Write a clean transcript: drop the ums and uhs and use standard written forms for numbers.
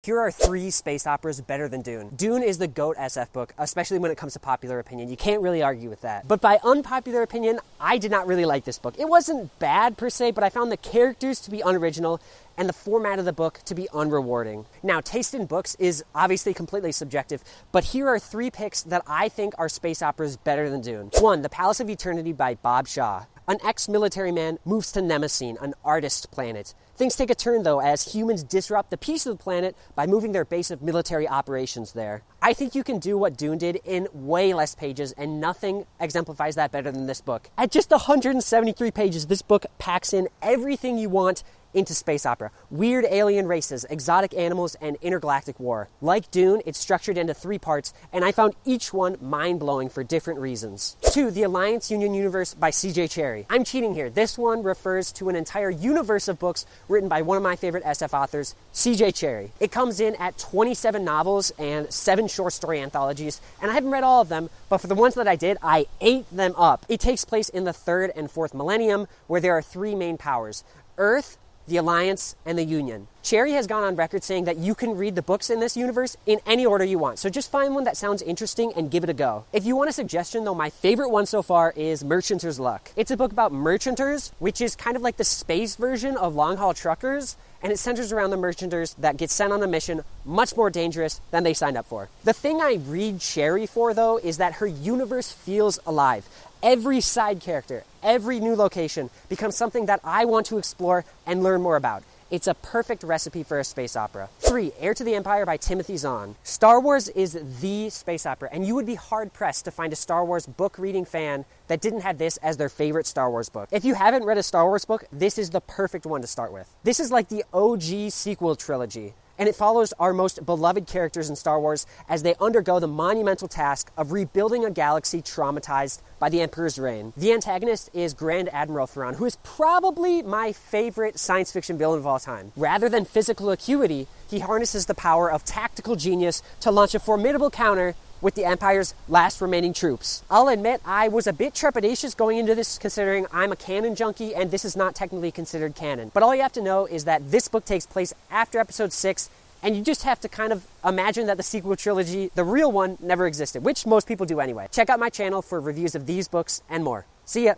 Here are 3 space operas better than Dune. Dune is the GOAT SF book, especially when it comes to popular opinion. You can't really argue with that. But by unpopular opinion, I did not really like this book. It wasn't bad per se, but I found the characters to be unoriginal and the format of the book to be unrewarding. Now, taste in books is obviously completely subjective, but here are 3 picks that I think are space operas better than Dune. 1, The Palace of Eternity by Bob Shaw. An ex-military man moves to Nemesine, an artist planet. Things take a turn, though, as humans disrupt the peace of the planet by moving their base of military operations there. I think you can do what Dune did in way less pages, and nothing exemplifies that better than this book. At just 173 pages, this book packs in everything you want into space opera. Weird alien races, exotic animals, and intergalactic war. Like Dune, it's structured into 3 parts, and I found each one mind-blowing for different reasons. 2, The Alliance Union Universe by C.J. Cherryh. I'm cheating here. This one refers to an entire universe of books written by one of my favorite SF authors, C.J. Cherryh. It comes in at 27 novels and 7 short story anthologies, and I haven't read all of them, but for the ones that I did, I ate them up. It takes place in the 3rd and 4th millennium, where there are 3 main powers: Earth, the Alliance, and the Union. Cherryh has gone on record saying that you can read the books in this universe in any order you want, so just find one that sounds interesting and give it a go. If you want a suggestion, though, my favorite one so far is Merchanter's Luck. It's a book about merchanters, which is kind of like the space version of long-haul truckers, and it centers around the merchanters that get sent on a mission much more dangerous than they signed up for. The thing I read Cherryh for, though, is that her universe feels alive. Every side character, every new location becomes something that I want to explore and learn more about. It's a perfect recipe for a space opera. 3, Heir to the Empire by Timothy Zahn. Star Wars is the space opera, and you would be hard-pressed to find a Star Wars book-reading fan that didn't have this as their favorite Star Wars book. If you haven't read a Star Wars book, this is the perfect one to start with. This is like the OG sequel trilogy, and it follows our most beloved characters in Star Wars as they undergo the monumental task of rebuilding a galaxy traumatized by the Emperor's reign. The antagonist is Grand Admiral Thrawn, who is probably my favorite science fiction villain of all time. Rather than physical acuity, he harnesses the power of tactical genius to launch a formidable counter with the Empire's last remaining troops. I'll admit I was a bit trepidatious going into this, considering I'm a canon junkie and this is not technically considered canon. But all you have to know is that this book takes place after episode 6, and you just have to kind of imagine that the sequel trilogy, the real one, never existed, which most people do anyway. Check out my channel for reviews of these books and more. See ya!